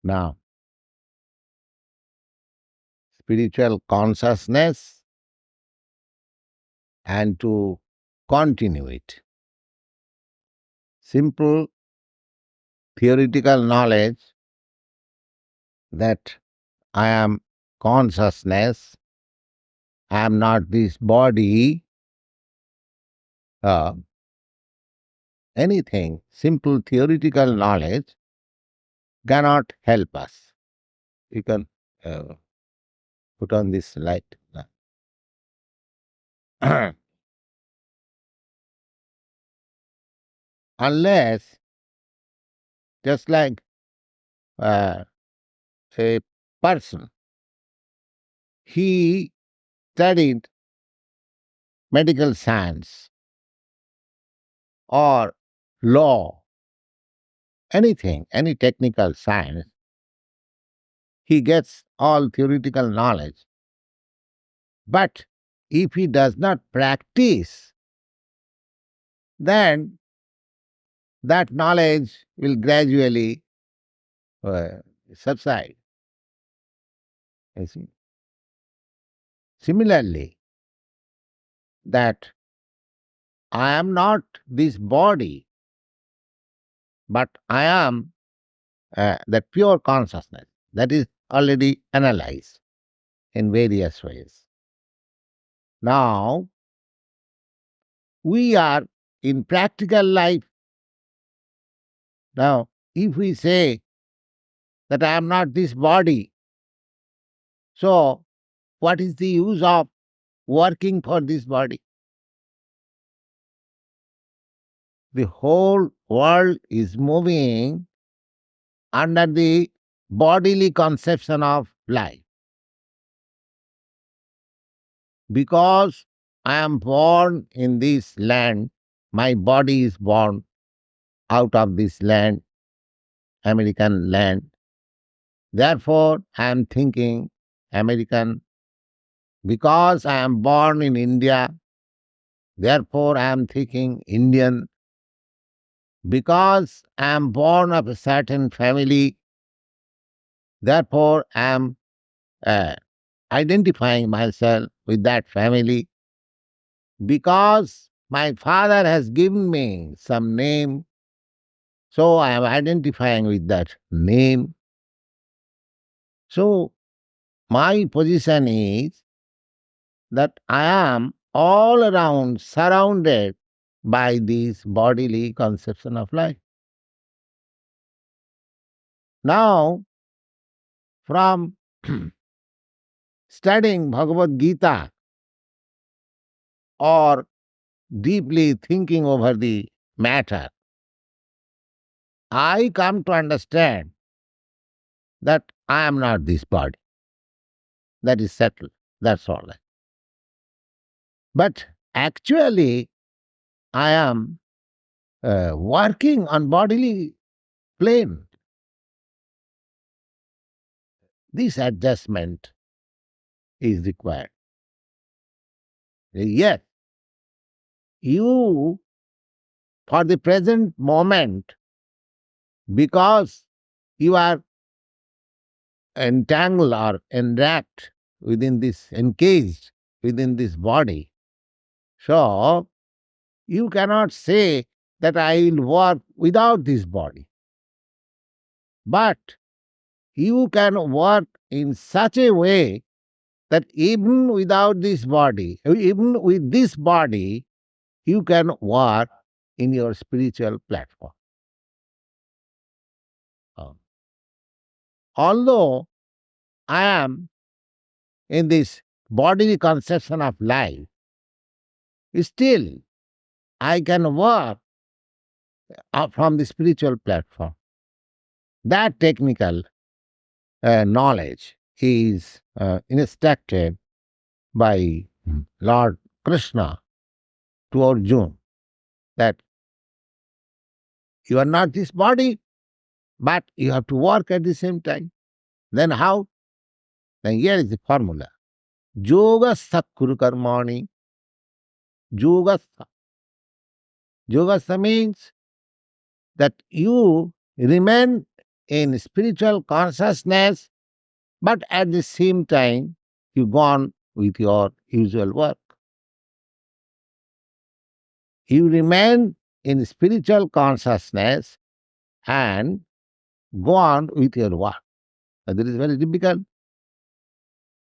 Now, spiritual consciousness and to continue it. Simple theoretical knowledge that I am consciousness, I am not this body, uh, anything, simple theoretical knowledge cannot help us. You can uh, put on this light. Unless, just like uh, a person, he studied medical science or law, anything, any technical science, he gets all theoretical knowledge. But if he does not practice, then that knowledge will gradually uh, subside. You see? Similarly, that I am not this body, but I am that pure consciousness that is already analyzed in various ways. Now, we are in practical life. Now, if we say that I am not this body, so what is the use of working for this body? The whole world is moving under the bodily conception of life. Because I am born in this land, my body is born out of this land, American land. Therefore, I am thinking American. Because I am born in India, therefore I am thinking Indian. Because I am born of a certain family, therefore I am uh, identifying myself with that family. Because my father has given me some name, so I am identifying with that name. So my position is that I am all around surrounded by this bodily conception of life. Now, from studying Bhagavad Gita or deeply thinking over the matter, I come to understand that I am not this body. That is settled. That's all. But actually, I am working on bodily plane. This adjustment is required. Yes, you, for the present moment, because you are entangled or enwrapped within this, encased within this body, so you cannot say that I will work without this body. But you can work in such a way that even without this body, even with this body, you can work in your spiritual platform. Uh, Although I am in this bodily conception of life, still I can work from the spiritual platform. That technical knowledge is instructed by Lord Krishna to Arjuna that you are not this body, but you have to work at the same time. Then how? Then here is the formula. Yogastha kuru karmani. Yogastha. Yogastha means that you remain in spiritual consciousness, but at the same time, you go on with your usual work. You remain in spiritual consciousness and go on with your work. That is very difficult.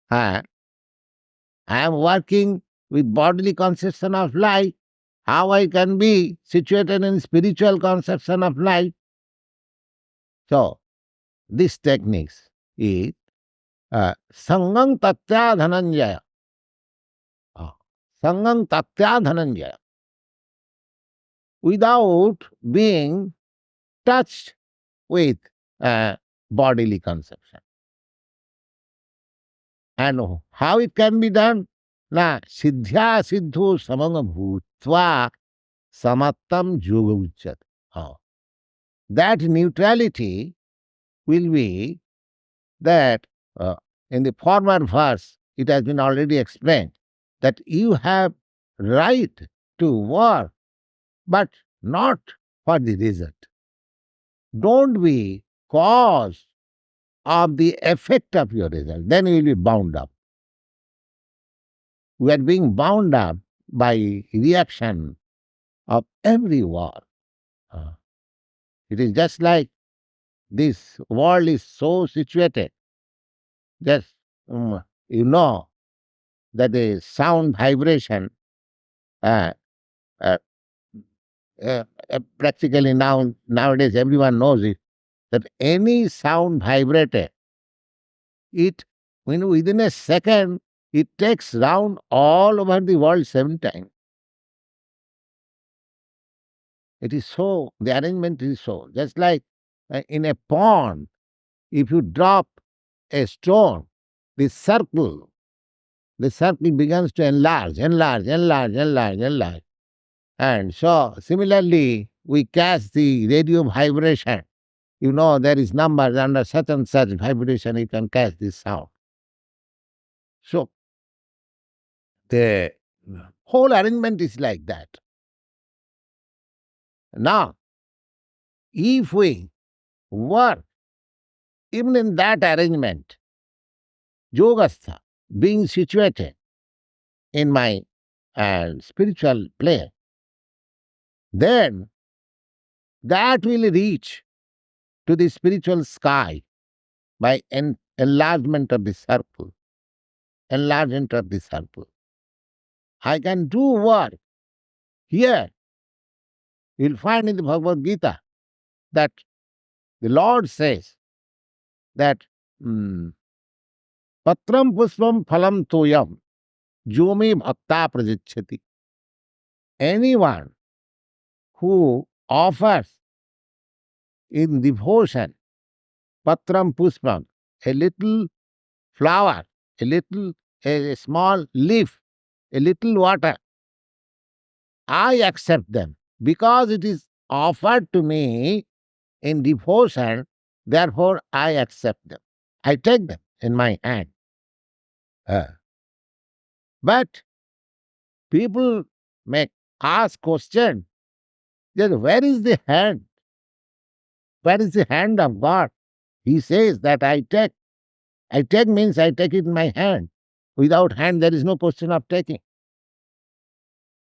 I am working with bodily conception of life. How I can be situated in spiritual conception of life? So, this techniques is Sangang Tatya Dhananjaya. Sangang Tatya Dhananjaya. Without being touched with bodily conception. And how it can be done? Na siddhya siddhu samanga bhutva samattam yoga uchyate. That neutrality will be that in the former verse it has been already explained that you have right to work, but not for the result. Don't be cause of the effect of your result. Then you will be bound up. We are being bound up by reaction of every war. It is just like this world is so situated. Just you know that the sound vibration uh, uh, practically nowadays everyone knows it, that any sound vibrated, it within a second it takes round all over the world 7 times. It is so, the arrangement is so. Just like in a pond, if you drop a stone, the circle, the circle begins to enlarge, enlarge, enlarge, enlarge, enlarge. And so, similarly, we catch the radio vibration. You know, there is numbers under such and such vibration, you can catch this sound. So, the whole arrangement is like that. Now, if we work even in that arrangement, yogastha, being situated in my spiritual plane, then that will reach to the spiritual sky by enlargement of the circle. Enlargement of the circle. I can do work here. You'll find in the Bhagavad Gita that the Lord says that patram puspam phalam toyam jomi bhakta prajichyati. Anyone who offers in devotion patram puspam, a little flower, a small leaf, a little water, I accept them because it is offered to me in devotion, therefore I accept them. I take them in my hand. But people may ask question that where is the hand? Where is the hand of God? He says that I take. I take means I take it in my hand. Without hand, there is no question of taking.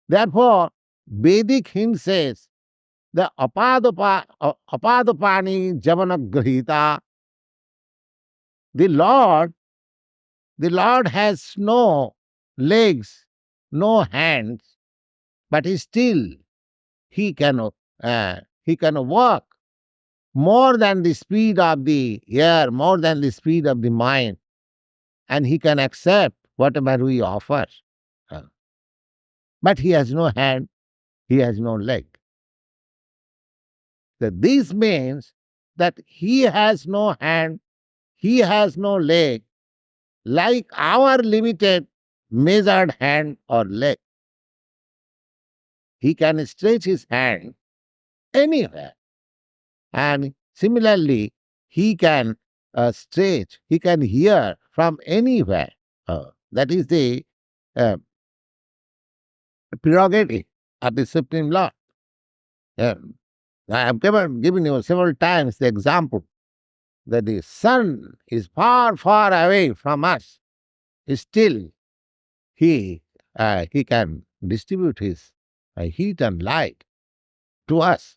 Therefore, Vedic hymn says the apadapani javanagrahita. The Lord, the Lord has no legs, no hands, but he can walk more than the speed of the air, more than the speed of the mind, and he can accept whatever we offer. Uh, But he has no hand, he has no leg. So this means that he has no hand, he has no leg, like our limited measured hand or leg. He can stretch his hand anywhere. And similarly, he can stretch, he can hear from anywhere. That is the uh, prerogative of the Supreme Lord. I have given you several times the example that the sun is far, far away from us, still he can distribute his heat and light to us.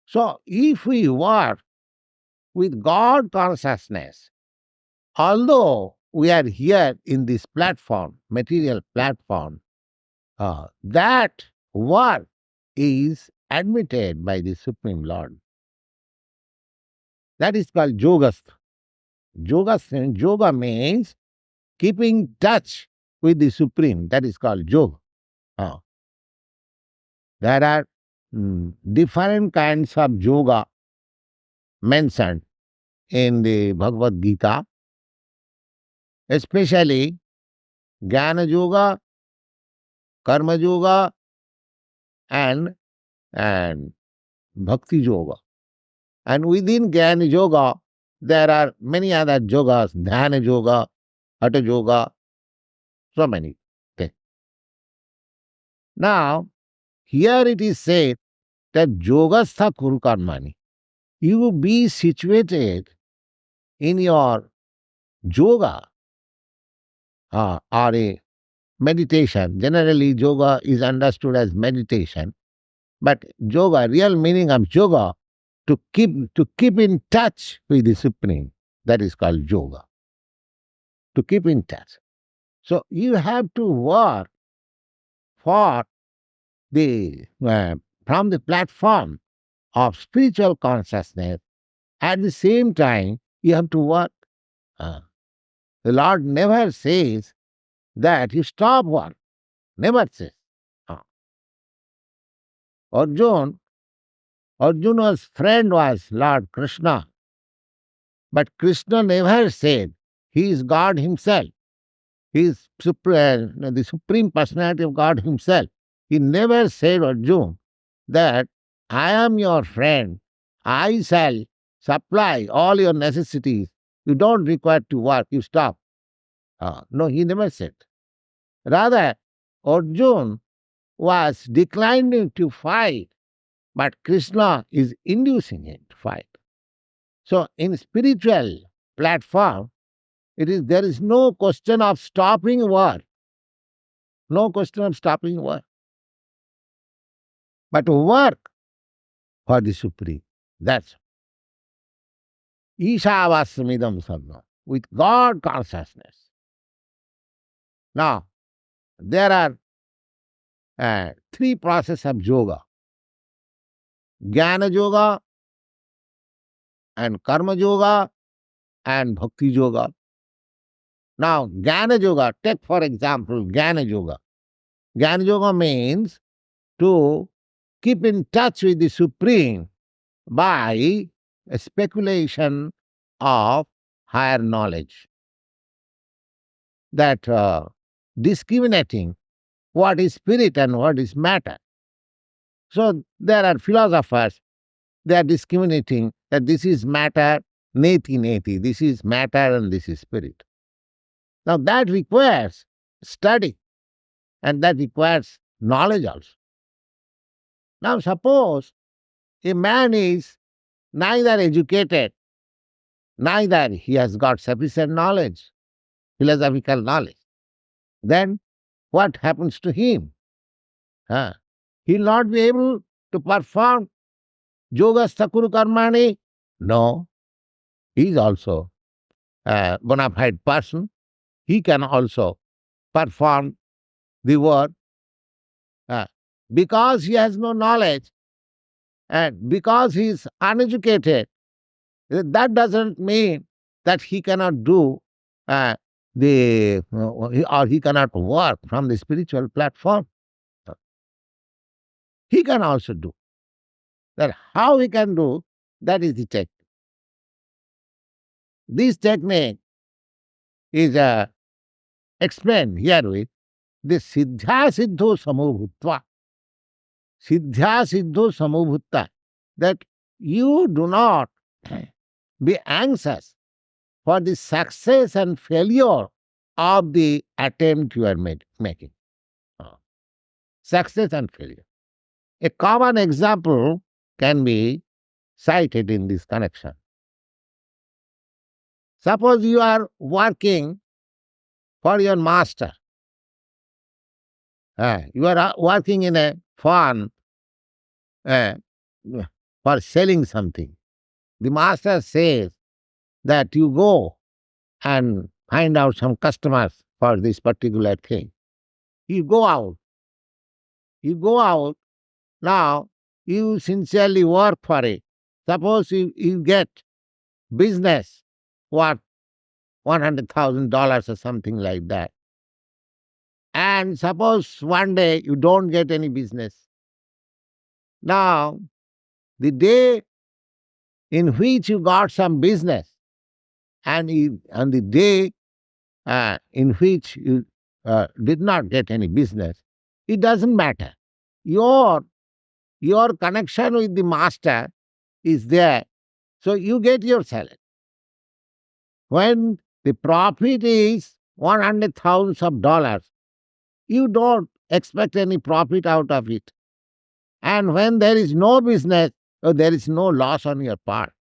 So, if we work with God consciousness, although we are here in this platform, material platform, that work is admitted by the Supreme Lord. That is called yogas. Yoga means keeping touch with the Supreme. That is called yoga. Uh, there are different kinds of yoga mentioned in the Bhagavad Gita, especially Jnana Yoga, Karma Yoga, and Bhakti Yoga. And within Jnana Yoga, there are many other yogas, Dhyana Yoga, Hatha Yoga, so many things. Now, here it is said that Yogastha Kuru Karmani. You be situated in your yoga or a meditation. Generally, yoga is understood as meditation, but yoga, real meaning of yoga, to keep in touch with the Supreme. That is called yoga. To keep in touch. So you have to work for the from the platform of spiritual consciousness. At the same time, you have to work. Uh, the Lord never says that you stop work. Never says. Uh, Arjun, Arjuna's friend was Lord Krishna, but Krishna never said he is God himself. He is the Supreme Personality of God himself. He never said, Arjun, that I am your friend. I shall supply all your necessities. You don't require to work. You stop. No, he never said. Rather, Arjun was declining to fight, but Krishna is inducing him to fight. So, in spiritual platform, there is no question of stopping work. No question of stopping work. But work for the Supreme. That's Ishavasmidam Sarvam, with God consciousness. Now, there are three processes of yoga: Jnana Yoga, and Karma Yoga, and Bhakti Yoga. Now, Jnana Yoga, take for example Jnana Yoga. Jnana Yoga means to keep in touch with the Supreme by a speculation of higher knowledge. That discriminating what is spirit and what is matter. So there are philosophers, they are discriminating that this is matter, neti neti, this is matter and this is spirit. Now that requires study and that requires knowledge also. Now suppose a man is neither educated, neither he has got sufficient knowledge, philosophical knowledge, then what happens to him? Huh? He'll not be able to perform yoga sthakuru karmani. No, he is also a bona fide person. He can also perform the work uh, because he has no knowledge and because he is uneducated. That doesn't mean that he cannot do or he cannot work from the spiritual platform. He can also do that. How he can do, that is the technique. This technique is explained here with the siddha siddho samobhutva. Siddha siddho samobhutta. That you do not be anxious for the success and failure of the attempt you are making. Uh, Success and failure. A common example can be cited in this connection. Suppose you are working for your master. You are working in a farm uh, for selling something. The master says that you go and find out some customers for this particular thing. You go out. You go out. Now, you sincerely work for it. Suppose you get business worth $100,000 or something like that. And suppose one day you don't get any business. Now, the day in which you got some business and the day in which you did not get any business, it doesn't matter. Your, your connection with the master is there. So you get your salary. When the profit is 100,000 of dollars, you don't expect any profit out of it. And when there is no business, there is no loss on your part.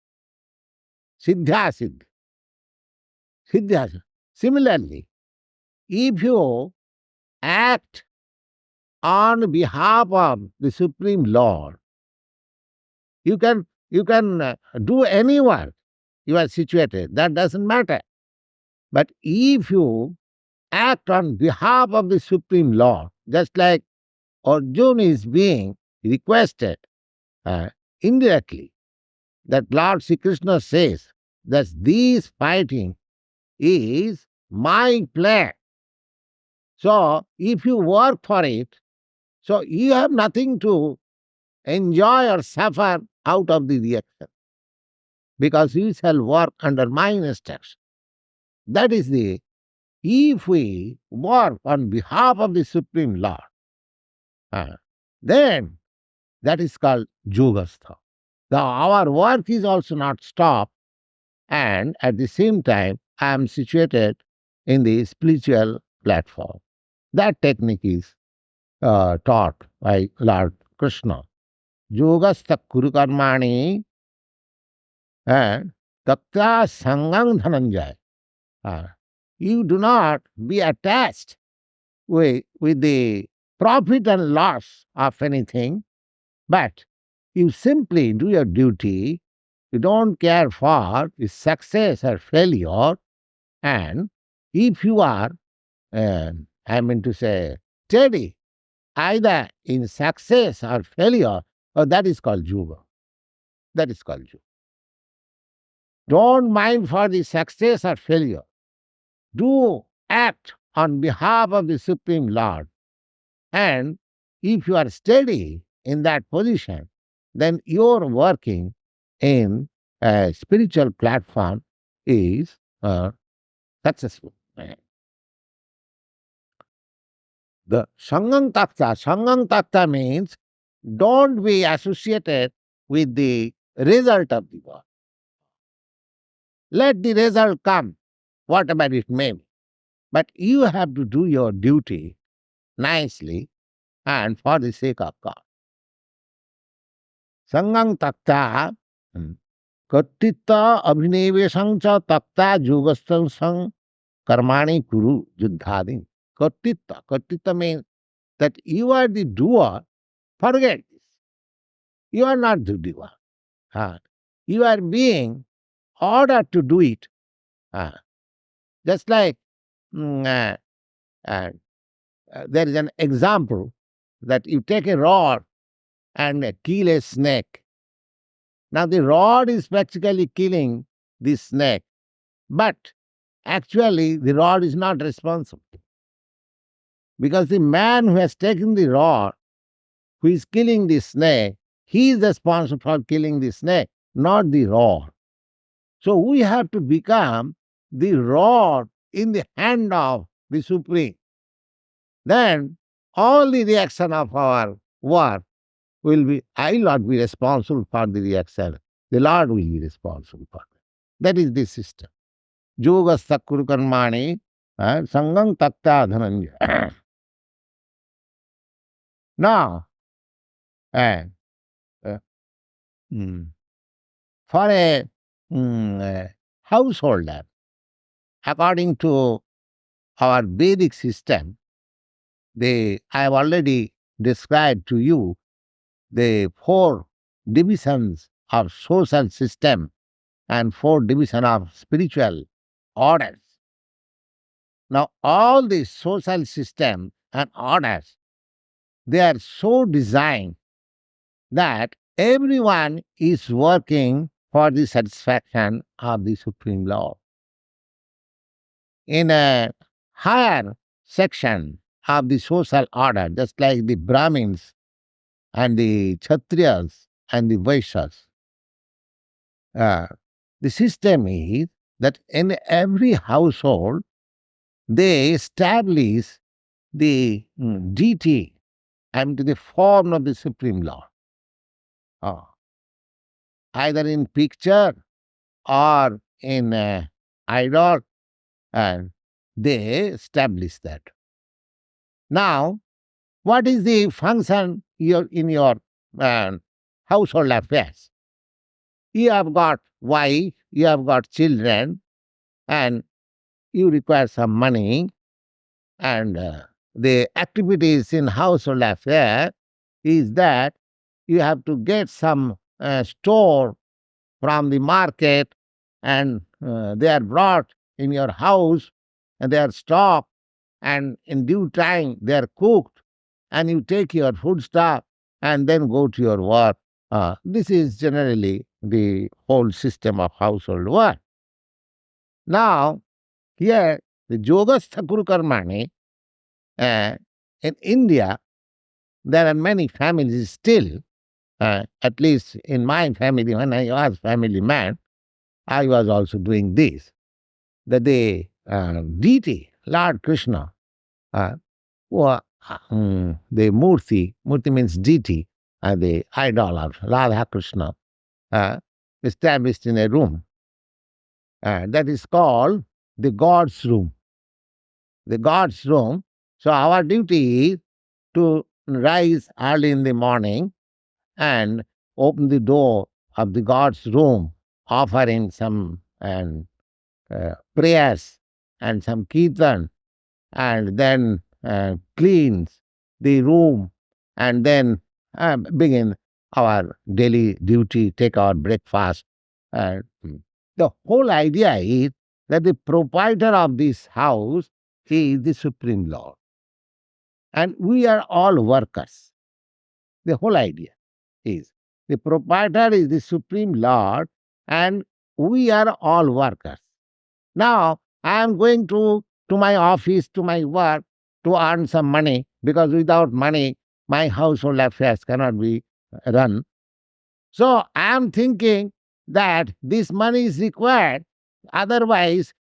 Siddha siddha. Siddha. Similarly, if you act on behalf of the Supreme Lord, you can do any work you are situated. That doesn't matter. But if you act on behalf of the Supreme Lord, just like Arjuna is being requested uh, indirectly, that Lord Sri Krishna says that this fighting is my plan. So if you work for it, so you have nothing to enjoy or suffer out of the reaction because you shall work under my instruction. That is the, if we work on behalf of the Supreme Lord, uh, then that is called Yogastha. Our work is also not stopped, and at the same time, I am situated in the spiritual platform. That technique is taught by Lord Krishna. Yogastha kuru karmani and takta sangang dhananjaya. Uh, you do not be attached with the profit and loss of anything, but you simply do your duty. You don't care for the success or failure. And if you are, I mean to say, steady either in success or failure, that is called yoga. That is called yoga. Don't mind for the success or failure. Do act on behalf of the Supreme Lord. And if you are steady in that position, then your working in a spiritual platform is successful. The Sangang Takta means don't be associated with the result of the work. Let the result come, whatever it may be. But you have to do your duty nicely and for the sake of God. Sangang Takta Kattita Abhinevesang cha Takta Yogasang sang Karmani Kuru Juddhadin. Kattita means that you are the doer. Forget this. You are not the doer. You are being ordered to do it. Just like mm, uh, there is an example that you take a rod and kill a snake. Now, the rod is practically killing the snake, but actually, the rod is not responsible because the man who has taken the rod, who is killing the snake, he is responsible for killing the snake, not the rod. So, we have to become the rod in the hand of the Supreme. Then, all the reaction of our work will be, I will not be responsible for the reaction. The Lord will be responsible for it. That is the system. Yoga Sakuru Karmani, Sangang Takta Dhananja. Now, uh, uh, mm, for a householder, according to our Vedic system, I have already described to you the four divisions of social system and four division of spiritual orders. Now, all these social system and orders, they are so designed that everyone is working for the satisfaction of the Supreme Lord. In a higher section of the social order, just like the Brahmins and the Kshatriyas and the Vaishyas, uh, the system is that in every household they establish the deity and the form of the Supreme Lord, uh, either in picture or in idol, and they establish that. Now, what is the function in your household affairs? You have got wife, you have got children, and you require some money, and the activities in household affair is that you have to get some store from the market, and they are brought in your house, and they are stocked, and in due time they are cooked, and you take your food stuff and then go to your work. This is generally the whole system of household work. Now, here, the Yogastha Kuru Karmani, uh, in India, there are many families still, at least in my family, when I was family man, I was also doing this. That the deity, Lord Krishna, uh, the Murti means deity, the idol of Radha Krishna, uh, established in a room. That is called the God's room. The God's room. So our duty is to rise early in the morning and open the door of the God's room, offering some prayers and some kirtan, and then cleans the room, and then begin our daily duty, take our breakfast. Uh, the whole idea is that the proprietor of this house is the Supreme Lord, and we are all workers. The whole idea is the proprietor is the Supreme Lord, and we are all workers. Now, I am going to my office, to my work, to earn some money, because without money, my household affairs cannot be run. So, I am thinking that this money is required, otherwise,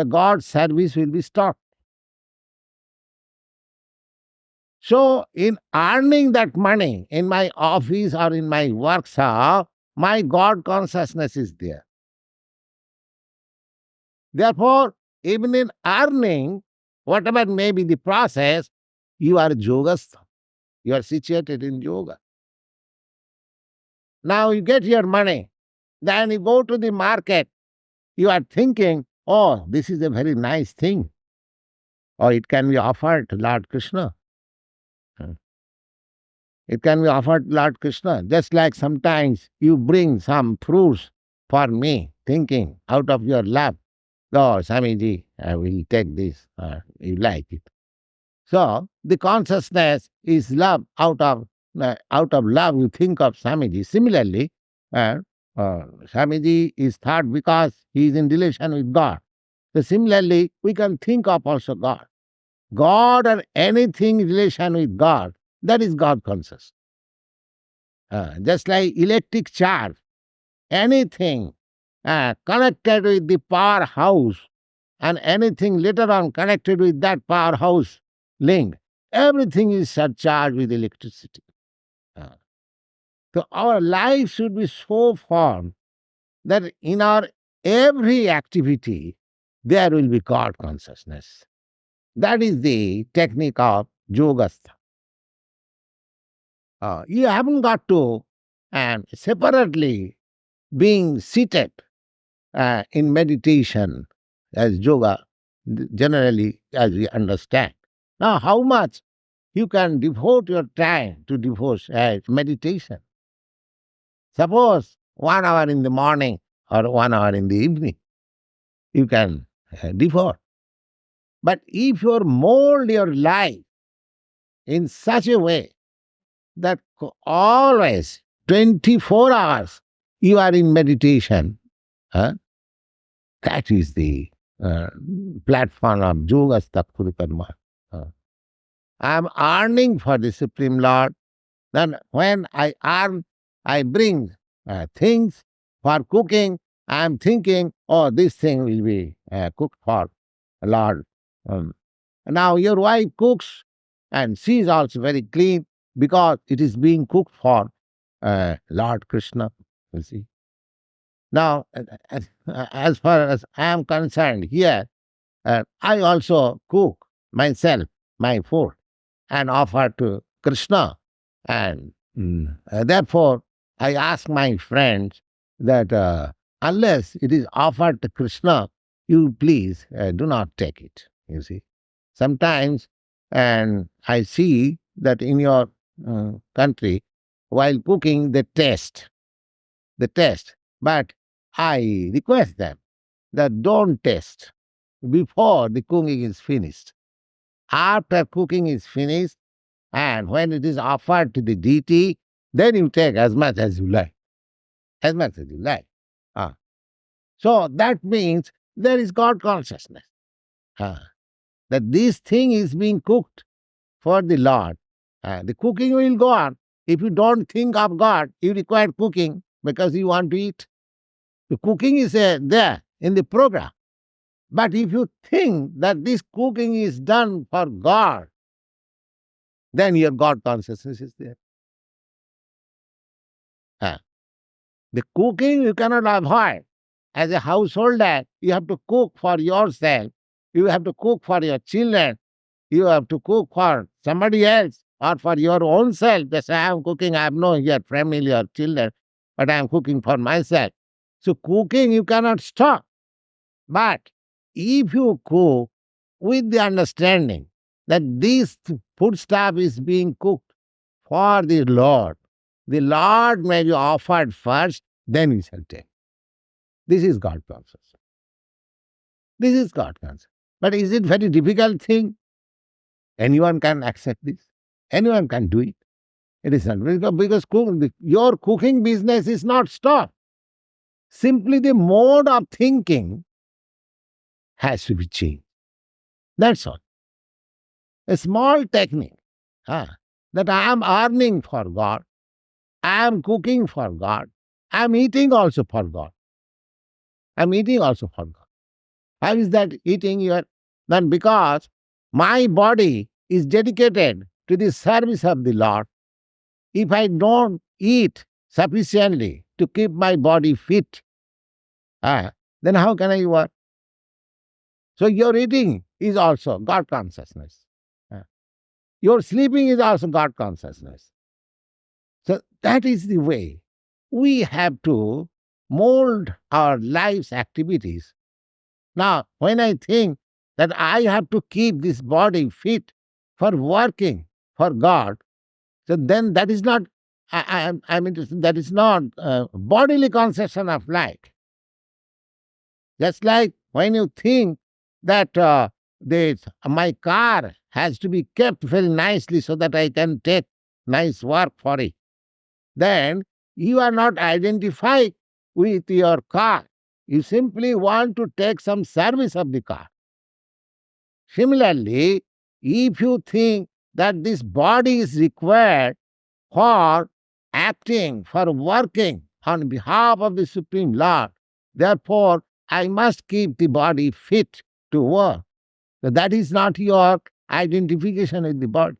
God's service will be stopped. So, in earning that money in my office or in my workshop, my God consciousness is there. Therefore, even in earning, whatever may be the process, you are yogastha. You are situated in yoga. Now you get your money. Then you go to the market. You are thinking, oh, this is a very nice thing. Or it can be offered to Lord Krishna. Hmm. It can be offered to Lord Krishna. Just like sometimes you bring some fruits for me, thinking out of your love. Oh, Swamiji, I will take this. You like it. So the consciousness is love out of love. You think of Swamiji. Similarly, Swamiji is thought because he is in relation with God. So similarly, we can think of also God. God or anything in relation with God, that is God conscious. Just like electric charge, anything connected with the powerhouse and anything later on connected with that powerhouse link, everything is surcharged with electricity. Uh, So our life should be so formed that in our every activity there will be God consciousness. That is the technique of yogastha. You haven't got to separately being seated in meditation as yoga generally, as we understand. Now, how much you can devote your time to meditation? Suppose 1 hour in the morning or 1 hour in the evening, you can devote. But if you mold your life in such a way that always 24 hours you are in meditation, huh? That is the uh, platform of Yoga Karma. Uh, I am earning for the Supreme Lord. Then when I earn, I bring things for cooking. I am thinking, oh, this thing will be cooked for Lord. Um, Now your wife cooks, and she is also very clean because it is being cooked for Lord Krishna. You see. Now, as far as I am concerned here, I also cook myself my food and offer to Krishna. And therefore, I ask my friends that unless it is offered to Krishna, you please do not take it. You see, sometimes, and I see that in your country, while cooking, they taste. But I request them that don't taste before the cooking is finished. After cooking is finished, and when it is offered to the deity, then you take as much as you like, as much as you like. Ah. So that means there is God consciousness. Ah. That this thing is being cooked for the Lord. The cooking will go on. If you don't think of God, you require cooking because you want to eat. The cooking is there in the program. But if you think that this cooking is done for God, then your God consciousness is there. Ah. The cooking you cannot avoid. As a householder, you have to cook for yourself. You have to cook for your children. You have to cook for somebody else or for your own self. They say, I am cooking. I have no here family or children, but I am cooking for myself. So cooking you cannot stop. But if you cook with the understanding that this food stuff is being cooked for the Lord may be offered first, then we shall take. This is God consciousness. This is God consciousness. But is it very difficult thing? Anyone can accept this. Anyone can do it. It is not because your cooking business is not stopped. Simply the mode of thinking has to be changed. That's all. A small technique that I am earning for God, I am cooking for God, I am eating also for God. I am eating also for God. How is that eating here? Then because my body is dedicated to the service of the Lord. If I don't eat sufficiently to keep my body fit, then how can I work? So your eating is also God consciousness. Ah, your sleeping is also God consciousness. So that is the way we have to mold our life's activities. Now, when I think that I have to keep this body fit for working for God, so then that is not, I mean, that is not bodily conception of life. Just like when you think that my car has to be kept very nicely so that I can take nice work for it, then you are not identified with your car. You simply want to take some service of the car. Similarly, if you think that this body is required for acting, for working on behalf of the Supreme Lord, therefore I must keep the body fit to work. So that is not your identification with the body.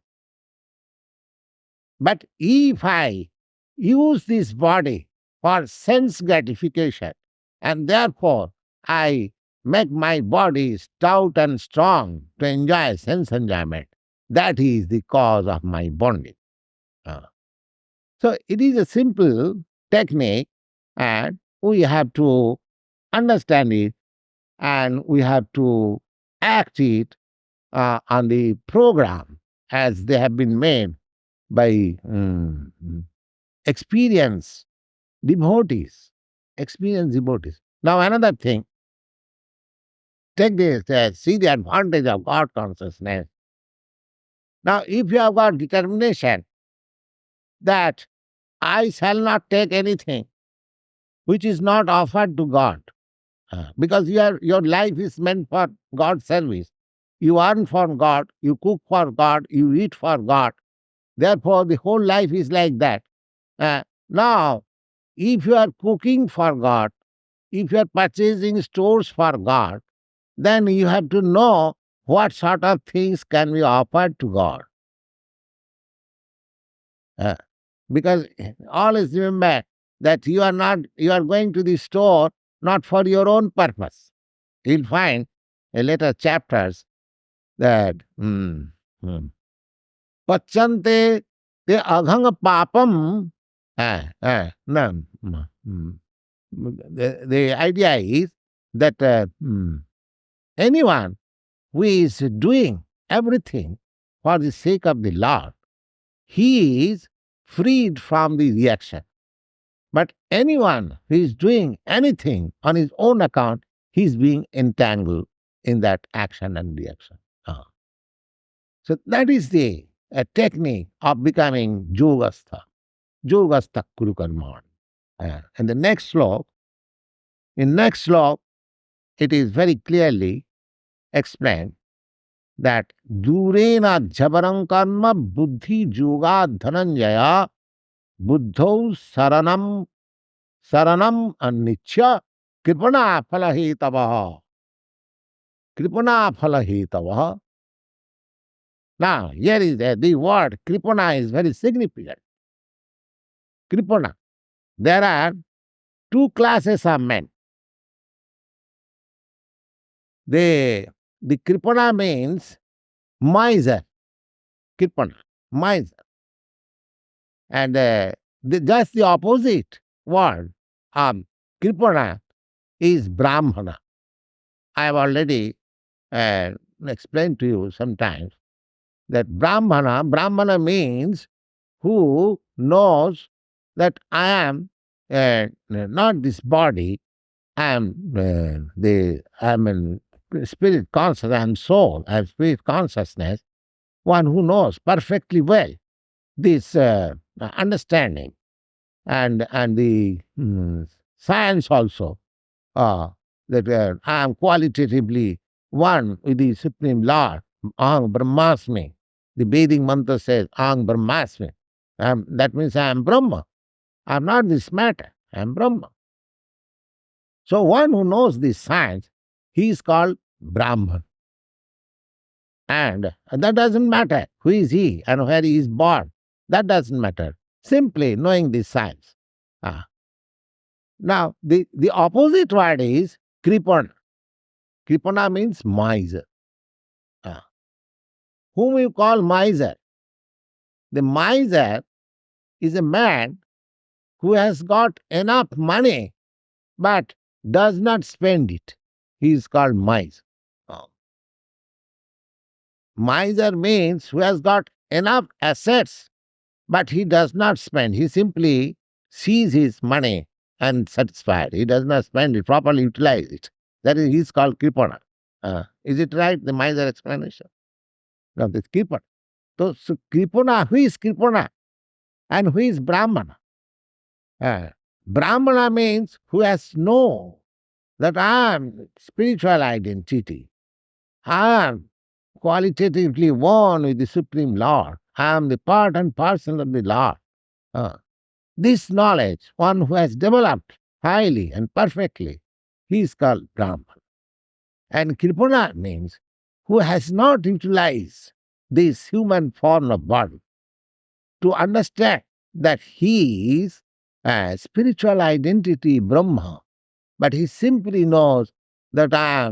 But if I use this body for sense gratification, and therefore I make my body stout and strong to enjoy sense enjoyment, that is the cause of my bondage. Uh, So it is a simple technique, and we have to understand it, and we have to act it on the program as they have been made by experienced devotees. Experienced devotees. Now, another thing, take this, see the advantage of God consciousness. Now, if you have got determination that I shall not take anything which is not offered to God, because your life is meant for God's service. You earn for God, you cook for God, you eat for God. Therefore, the whole life is like that. Now, if you are cooking for God, if you are purchasing stores for God, then you have to know what sort of things can be offered to God. Uh, because always remember that you are going to the store not for your own purpose. You'll find in later chapters that pachante te aghang papam. No, the idea is that anyone who is doing everything for the sake of the Lord, he is freed from the reaction. But anyone who is doing anything on his own account, he is being entangled in that action and reaction. So that is the technique of becoming yogastha. Yogastha kuru karman. And the next slok, in next slok, it is very clearly explained that durena jabarang karma buddhi yoga dhananjaya buddhau saranam aniccha kripana phalahitavaha. Kripana phalahitavaha. Now, here is the word kripana is very significant. Kripana. There are two classes of men. The kripana means miser. Kripana, miser. And just the opposite word of kripana is brahmana. I have already explained to you sometimes that brahmana means who knows that I am not this body, I am I am in spirit conscious, I am soul, I have spirit consciousness, one who knows perfectly well this understanding and the science also that I am qualitatively one with the Supreme Lord, Aham Brahmasmi. The Vedic mantra says Aham Brahmasmi. That means I am Brahma. I am not this matter. I am Brahma. So one who knows this science, he is called Brahman. And that doesn't matter who is he and where he is born. That doesn't matter. Simply knowing this science. Ah. Now, the opposite word is Kripana. Kripana means miser. Ah. Whom you call miser? The miser is a man who has got enough money but does not spend it. He is called miser. Ah. Miser means who has got enough assets but he does not spend. He simply sees his money and satisfied. He does not spend it, properly utilize it. That is, he is called Kripana. Is it right, the miser explanation? No, this Kripana. So Kripana, who is Kripana? And who is Brahmana? Brahmana means who has known that I am spiritual identity. I am qualitatively one with the Supreme Lord. I am the part and parcel of the Lord. This knowledge, one who has developed highly and perfectly, he is called Brahman. And Kripana means who has not utilized this human form of body to understand that he is a spiritual identity, Brahma, but he simply knows that I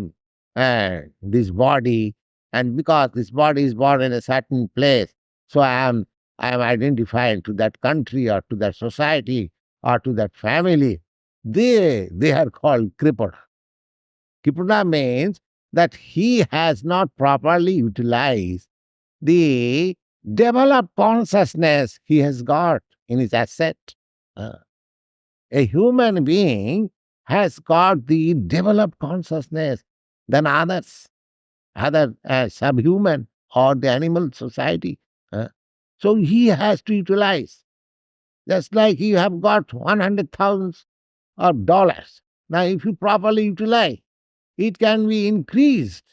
am this body, and because this body is born in a certain place, so I am identified to that country or to that society or to that family. They are called Kripana. Kripana means that he has not properly utilized the developed consciousness he has got in his asset. Uh, a human being has got the developed consciousness than others, other subhuman or the animal society. Uh, so he has to utilize, just like you have got 100,000 of dollars. Now, if you properly utilize, it can be increased.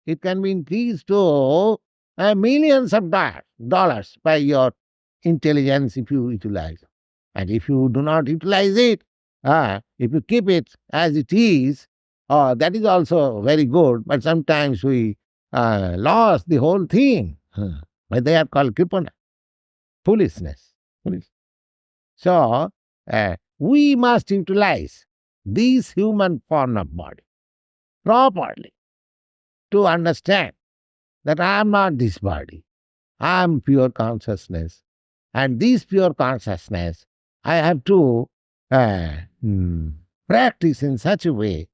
It can be increased to millions of dollars by your intelligence if you utilize. And if you do not utilize it, if you keep it as it is, that is also very good. But sometimes we lost the whole thing. But they are called kripana, foolishness. So, we must utilize this human form of body properly to understand that I am not this body. I am pure consciousness. And this pure consciousness, I have to uh, mm, practice in such a way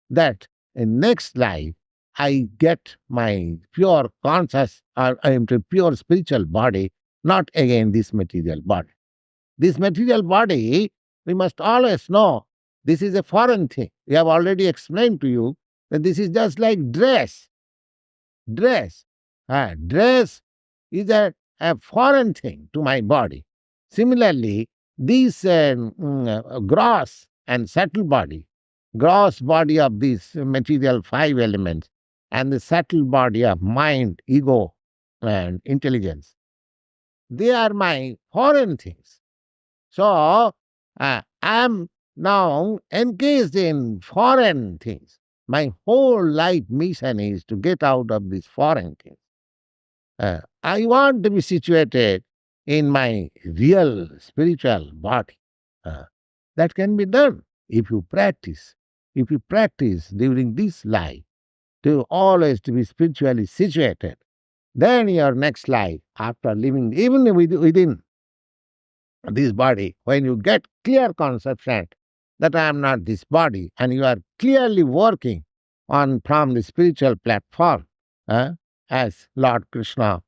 that in next life I get my pure conscious or I am to pure spiritual body, not again this material body. This material body, we must always know this is a foreign thing. We have already explained to you that this is just like dress. Dress. Dress is a foreign thing to my body. Similarly, these gross and subtle body, gross body of these material five elements, and the subtle body of mind, ego, and intelligence, they are my foreign things. So, I am now engaged in foreign things. My whole life mission is to get out of these foreign things. I want to be situated in my real spiritual body. Uh, that can be done if you practice. If you practice during this life to always to be spiritually situated, then your next life, after living even within this body, when you get clear conception that I am not this body, and you are clearly working on from the spiritual platform, uh, as Lord Krishna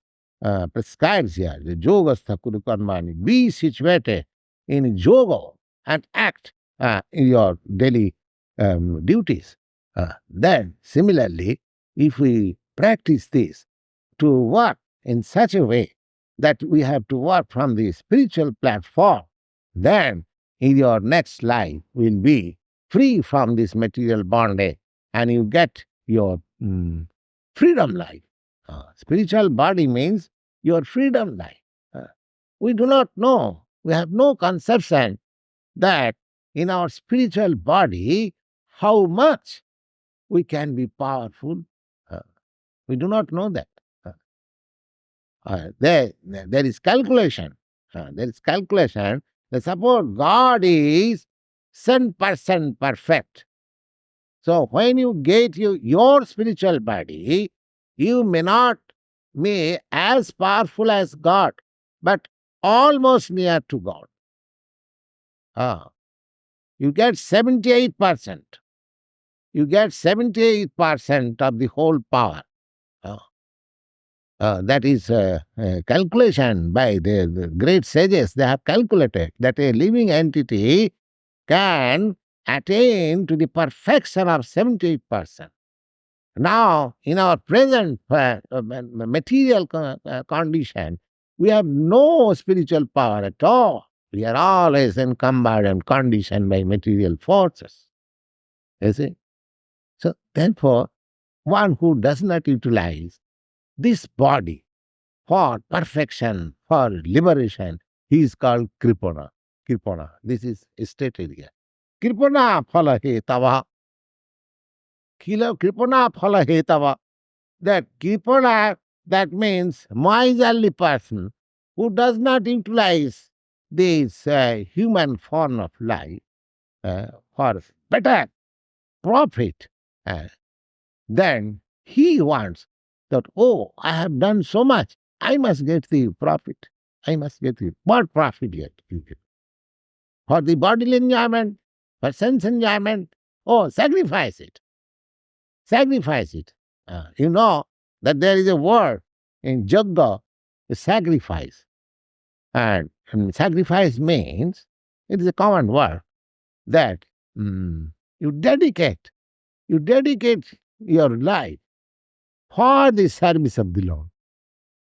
prescribes here, the yogastha kudu karmani, be situated in yoga and act in your daily duties. Then, similarly, if we practice this to work in such a way that we have to work from the spiritual platform, then in your next life will be free from this material bondage and you get your freedom life. Spiritual body means your freedom life. Uh, we do not know, we have no conception that in our spiritual body, how much we can be powerful. Uh, we do not know that. Uh, there is calculation. There is calculation. The suppose God is 100% perfect. So when you get your spiritual body, you may not be as powerful as God, but almost near to God. You get 78%. You get 78% of the whole power. Uh, that is calculation by the great sages. They have calculated that a living entity can attain to the perfection of 78%. Now, in our present material condition, we have no spiritual power at all. We are always encumbered and conditioned by material forces. You see? So, therefore, one who does not utilize this body for perfection, for liberation, he is called Kripana. Kripana. This is stated here. Kripana phala hetava. Kripana phala hetava. That Kripana, that means miserly person who does not utilize this human form of life for better profit. Uh, then he wants that, oh, I have done so much. I must get the profit. I must get the what profit yet? For the bodily enjoyment, for sense enjoyment. Oh, sacrifice it. Sacrifice it. You know that there is a word in Jagga, a sacrifice. And sacrifice means, it is a common word, that you dedicate your life for the service of the Lord.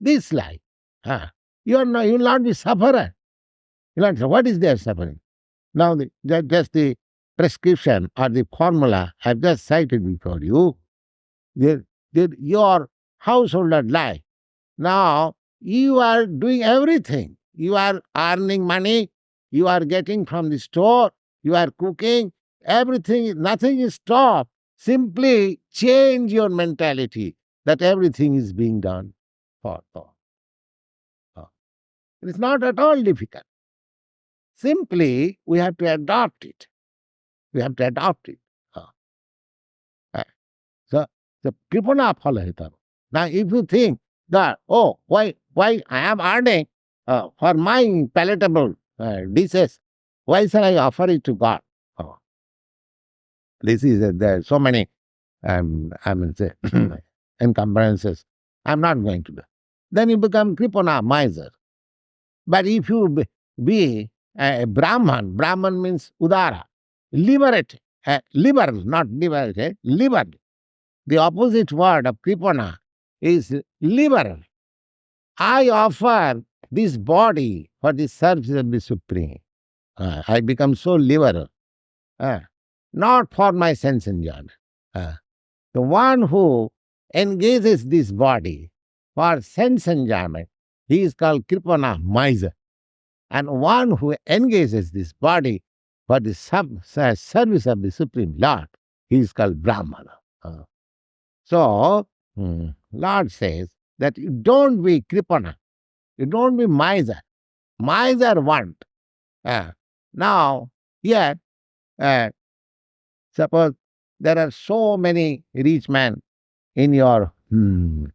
This life. You will not be sufferer. You will not, what is their suffering? Now, just the prescription or the formula I've just cited before you, your householder life. Now, you are doing everything. You are earning money, you are getting from the store, you are cooking, everything, nothing is stopped. Simply change your mentality that everything is being done for God. It is not at all difficult. Simply, we have to adopt it. We have to adopt it. Uh, uh, So, the Kripana Phalahita. Now, if you think that, oh, why I am earning for my palatable dishes, why shall I offer it to God? Oh, this is, there are so many, I mean, say, encumbrances. I'm not going to do. Then you become Kripana, miser. But if you be a Brahman, Brahman means Udara, liberate, liberal, not liberated, liberal. The opposite word of Kripana is liberal. I offer this body for the service of the Supreme. I become so liberal, uh, not for my sense enjoyment. Uh, the one who engages this body for sense enjoyment, he is called Kripana, miser. And one who engages this body for the service of the Supreme Lord, he is called Brahmana. So, Lord says that you don't be kripana, you don't be miser. Miser want. Uh, Now, here, uh, suppose there are so many rich men in your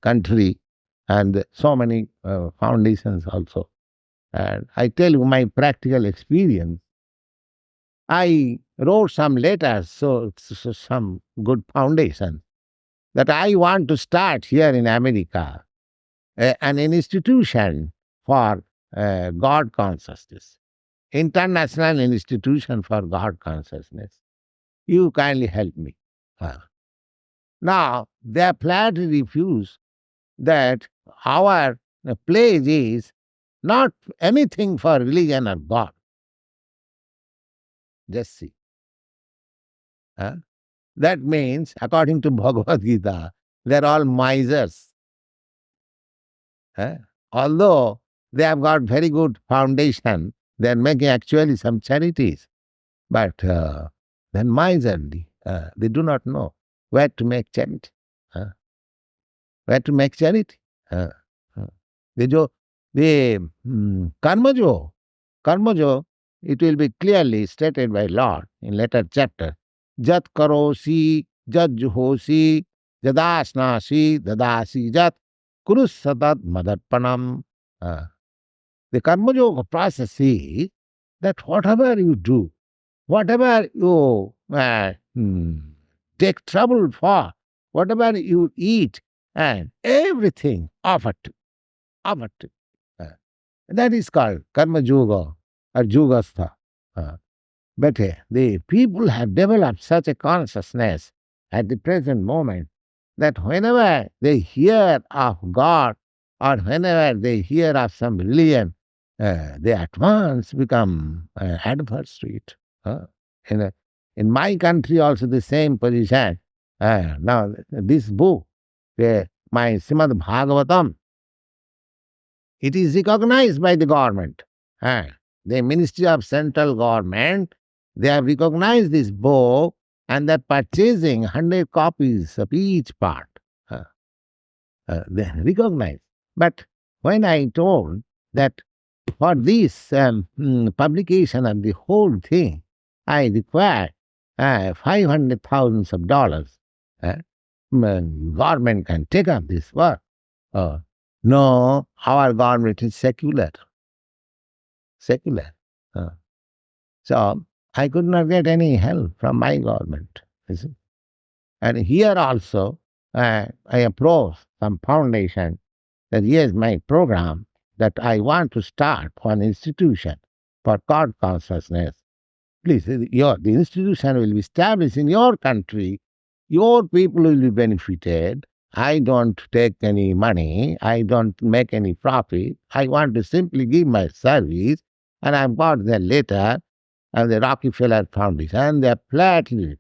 country and so many foundations also. And I tell you my practical experience. I wrote some letters, so some good foundation that I want to start here in America an institution for God consciousness, international institution for God consciousness. You kindly help me. Uh, Now, they are flatly refuse that our pledge is not anything for religion or God. Just see. uh, That means, according to Bhagavad Gita, they're all misers. uh, Although they have got very good foundation, they're making actually some charities. But then miserly, they do not know where to make charity. uh, Where to make charity. uh, uh. The karma jo, it will be clearly stated by Lord in later chapter. Jat karosi, jat juhosi, jadasnasi, dadasi jat, kurus satat madarpanam. Uh, the karma yoga process is that whatever you do, whatever you take trouble for, whatever you eat, and everything offered to. Uh, that is called karma yoga or yogastha. Uh, but the people have developed such a consciousness at the present moment that whenever they hear of God or whenever they hear of some religion, they at once become adverse to it. In, a, in my country, also the same position. Now, this book, my Srimad Bhagavatam, it is recognized by the government. Uh, the Ministry of Central Government, they have recognized this book and they're purchasing 100 copies of each part. Uh, they recognize. But when I told that for this publication of the whole thing, I require 500,000 of dollars. Uh, Government can take up this work. Uh, no, our government is secular. Secular. Uh, so I could not get any help from my government. You see. And here also, I approach some foundation that here's my program that I want to start one institution for God consciousness. Please, the institution will be established in your country. Your people will be benefited. I don't take any money. I don't make any profit. I want to simply give my service. And I've got the letter and the Rockefeller Foundation. They're flatly,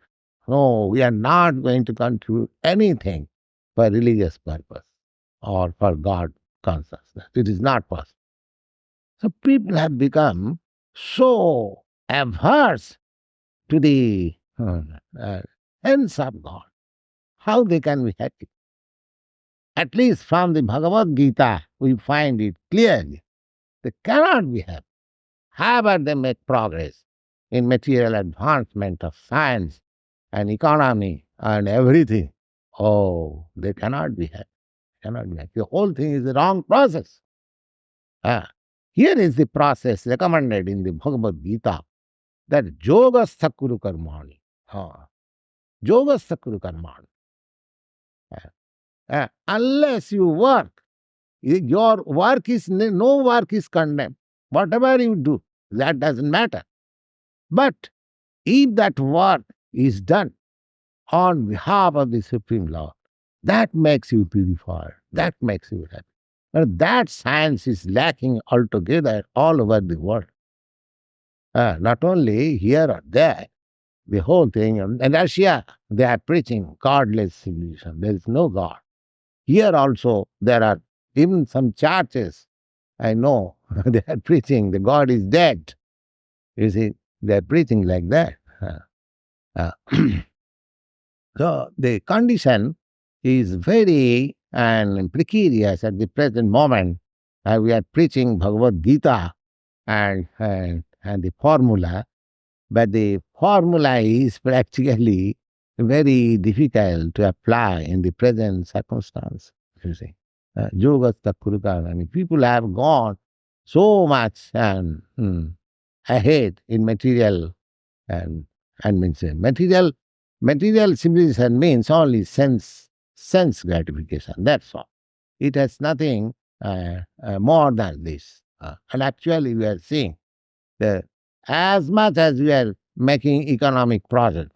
no, we are not going to contribute anything for religious purpose or for God consciousness. It is not possible. So people have become so averse to the ends of God. How they can be happy? At least from the Bhagavad Gita, we find it clearly. They cannot be happy. However, they make progress in material advancement of science and economy and everything. Oh, they cannot be happy. Cannot be happy. The whole thing is the wrong process. Ah, here is the process recommended in the Bhagavad Gita that yoga sakuru karmani. Yoga sakuru karmani. Unless you work, your work is no work is condemned. Whatever you do, that doesn't matter. But if that work is done on behalf of the Supreme Lord, that makes you purified. That makes you happy. But that science is lacking altogether all over the world. Not only here or there, the whole thing. In Russia, they are preaching godless civilization. There is no God. Here also, there are even some churches, I know, they are preaching the God is dead. You see, they are preaching like that. Uh, so the condition is very and precarious at the present moment. We are preaching Bhagavad Gita and the formula, but the formula is practically very difficult to apply in the present circumstance. You see, yoga takurika. I mean, people have gone so much ahead in material and means material civilization means only sense gratification. That's all. It has nothing more than this. And actually, we are seeing that as much as we are making economic progress,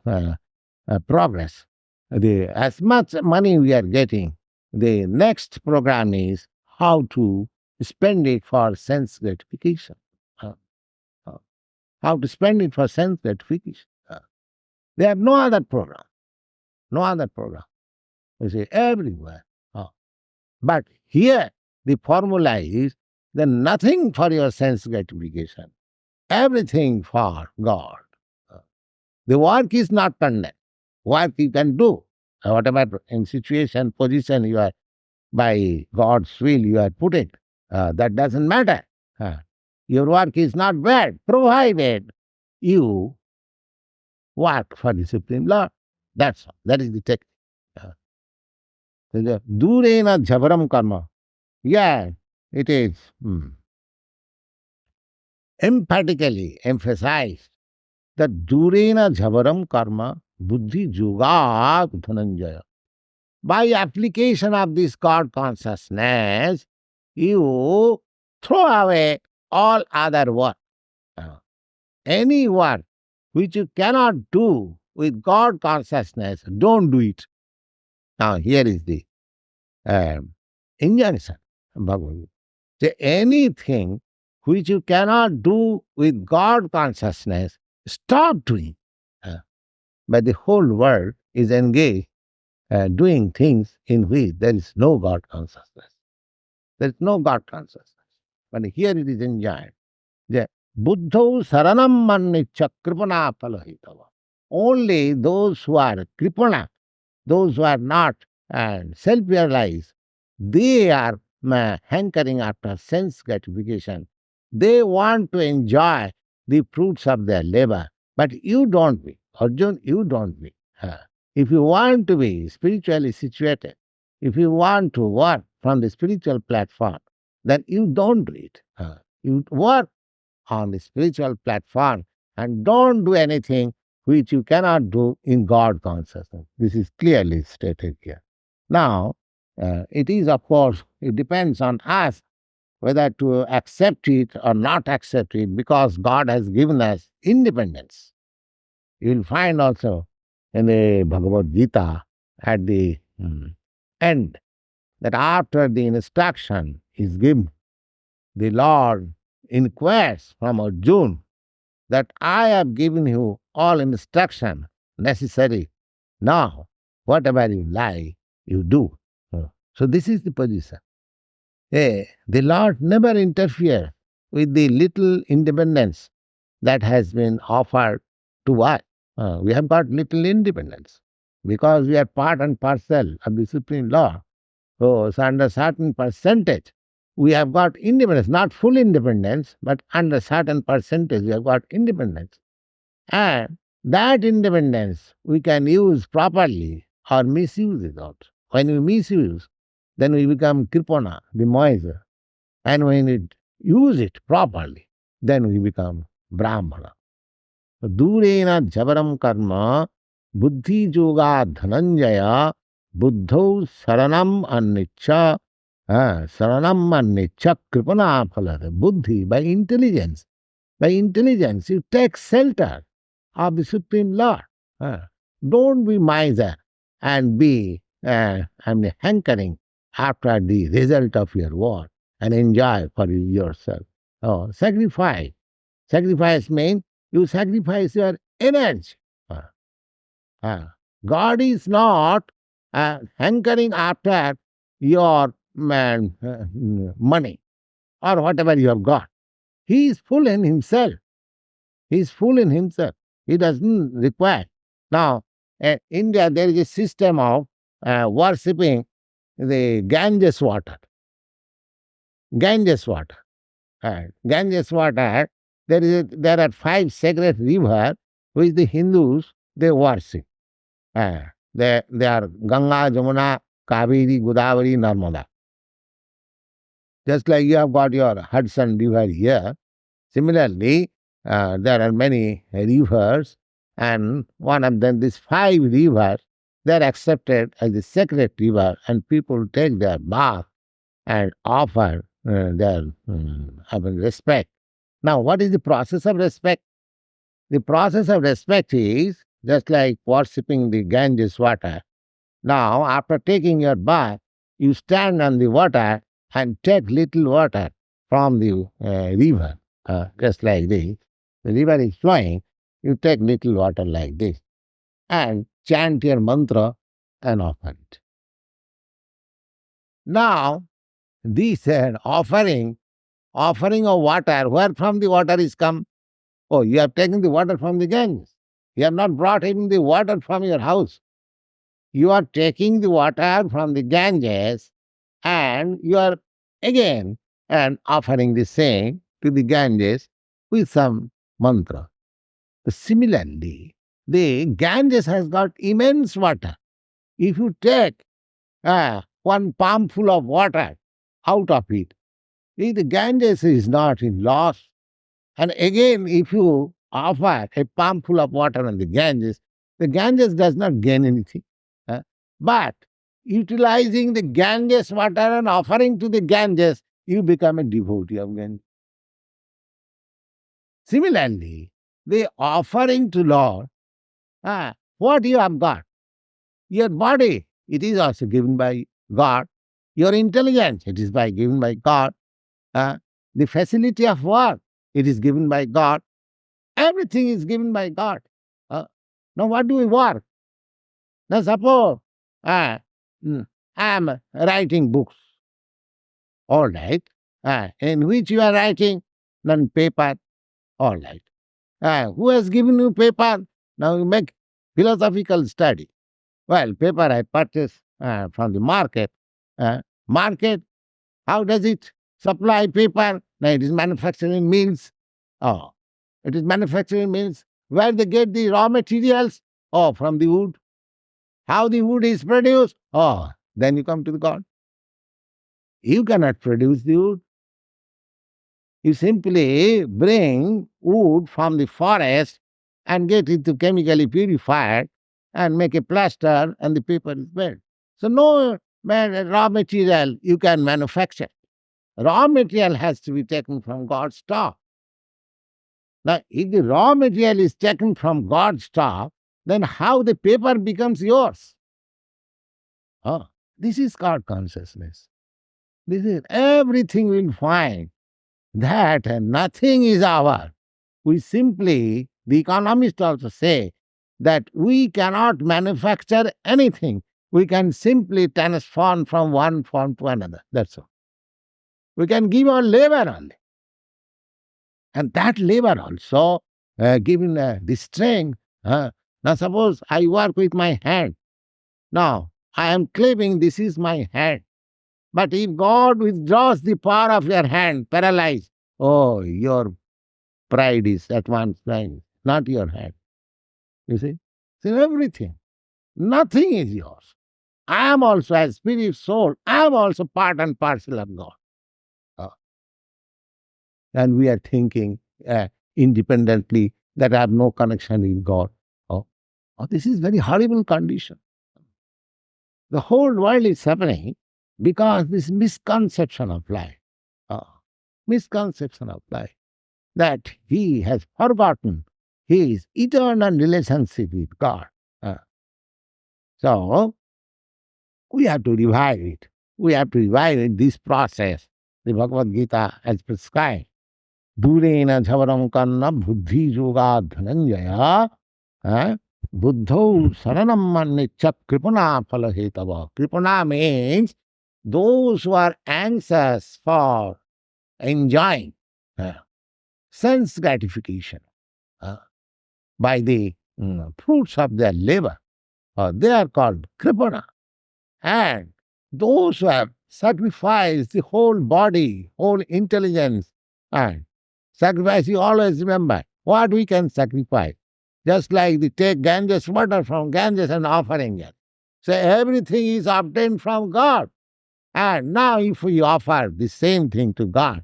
as much money we are getting, the next program is how to spend it for sense gratification. Uh, uh, how to spend it for sense gratification. They have no other program, no other program. You see, everywhere. But here, the formula is that nothing for your sense gratification, everything for God. Uh, The work is not condemned. Work you can do, whatever in situation, position you are, by God's will you are put it. That doesn't matter. Uh, Your work is not bad, provided you work for the Supreme Lord. That's all. That is the technique. Uh, Durena jhabaram karma. Yeah, it is emphatically emphasized that durena jhabaram karma buddhi yogat dhananjaya. By application of this God consciousness, you throw away all other work. Uh, Any work which you cannot do with God consciousness, don't do it. Now, here is the injunction. Bhagavad Gita. Say anything which you cannot do with God consciousness, stop doing. Uh, but the whole world is engaged doing things in which there is no God consciousness. There is no God consciousness. But here it is enjoined. Buddho saranam mannicha kripana palohitava. Only those who are kripana, those who are not self-realized, they are hankering after sense gratification. They want to enjoy the fruits of their labor. But you don't be. Arjun, you don't be. If you want to be spiritually situated, if you want to work from the spiritual platform, then you don't do it. You work on the spiritual platform and don't do anything which you cannot do in God consciousness. This is clearly stated here. Now, it is, of course, it depends on us whether to accept it or not accept it, because God has given us independence. You will find also in the Bhagavad Gita at the end that after the instruction is given, the Lord inquires from Arjuna that I have given you all instruction necessary. Now, whatever you like, you do. So this is the position. The Lord never interferes with the little independence that has been offered to us. We have got little independence because we are part and parcel of the Supreme Law. So under certain percentage, we have got independence, not full independence, but under certain percentage, we have got independence. And that independence we can use properly or misuse it out. When we misuse, then we become kripana, the miser. And when we use it properly, then we become brahmana. Durena jabaram karma, buddhi yoga dhananjaya, buddhau saranam annicha, saranam annicha kripana phalada. Buddhi, by intelligence. By intelligence, you take shelter of the Supreme Lord. Don't be miser and be hankering after the result of your work and enjoy for yourself. Oh, sacrifice. Sacrifice means you sacrifice your energy. Uh, uh, God is not hankering after your money or whatever you have got. He is full in himself. He is full in himself. He doesn't require. Now, in India, there is a system of worshipping the Ganges water. Ganges water. Ganges water, there are 5 sacred rivers which the Hindus they worship. They are Ganga, Jamuna, Kaveri, Godavari, Narmada. Just like you have got your Hudson River here, similarly, there are many rivers, and one of them, these 5 rivers, they are accepted as a sacred river, and people take their bath and offer their respect. Now, what is the process of respect? The process of respect is just like worshipping the Ganges water. Now, after taking your bath, you stand on the water and take little water from the river, just like this. The river is flowing, you take little water like this and chant your mantra and offer it. Now, this offering of water, where from the water is come? Oh, you have taken the water from the Ganges. You have not brought even the water from your house. You are taking the water from the Ganges and you are again and offering the same to the Ganges with some mantra. Similarly, the Ganges has got immense water. If you take one palmful of water out of it, the Ganges is not in loss. And again, if you offer a palmful of water on the Ganges does not gain anything. But utilizing the Ganges water and offering to the Ganges, you become a devotee of Ganges. Similarly, the offering to Lord, what you have got? Your body, it is also given by God. Your intelligence, it is given by God. The facility of work, it is given by God. Everything is given by God. Now, what do we work? Now, suppose I am writing books, all right, in which you are writing on paper, all right. Who has given you paper? Now you make philosophical study. Well, paper I purchase from the market. Market, how does it supply paper? Now it is manufactured in mills. Oh, it is manufactured in mills. Where they get the raw materials? Oh, from the wood. How the wood is produced? Oh, then you come to the God. You cannot produce the wood. You simply bring wood from the forest and get it to chemically purified and make a plaster, and the paper is made. So no raw material you can manufacture. Raw material has to be taken from God's stock. Now, if the raw material is taken from God's stock, then how the paper becomes yours? Oh, this is God consciousness. This is everything we'll find that nothing is ours. We simply, the economists also say that we cannot manufacture anything. We can simply transform from one form to another. That's all. We can give our labor only. And that labor also, given the strength. Now, suppose I work with my hand. Now, I am claiming this is my hand. But if God withdraws the power of your hand, paralyzed, oh, your pride is at once flying, not your hand. You see? So everything, nothing is yours. I am also a spirit soul. I am also part and parcel of God. Uh, and we are thinking independently that I have no connection with God. Oh, this is very horrible condition. The whole world is suffering because this misconception of life, uh, misconception of life, that he has forgotten his eternal relationship with God. Uh, so we have to revive it. We have to revive it, this process. The Bhagavad Gita has prescribed. Durena jhavaram kanna buddhi yoga dhananjaya buddho saranam mannichat kripana palahetava. Kripana means those who are anxious for enjoying uh, sense gratification uh, by the fruits of their labor, they are called kripana. And those who have sacrificed the whole body, whole intelligence, and sacrifice, you always remember what we can sacrifice. Just like they take Ganges water from Ganges and offering it. So everything is obtained from God. And now if we offer the same thing to God,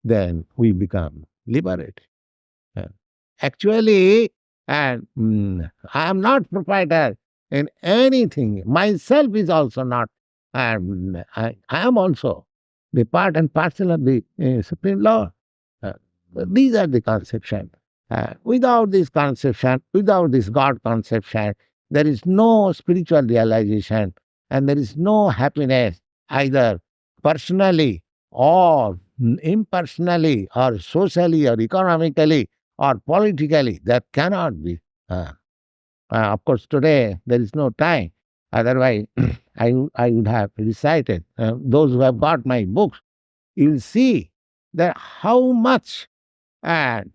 then we become liberated. Uh, Actually, and I am not proprietor in anything. Myself is also not. I am also the part and parcel of the Supreme Lord. Uh, these are the conception. Without this conception, without this God conception, there is no spiritual realization and there is no happiness either personally or impersonally or socially or economically or politically. That cannot be. Of course, today there is no time. Otherwise, I would have recited. Those who have got my books, you will see that how much and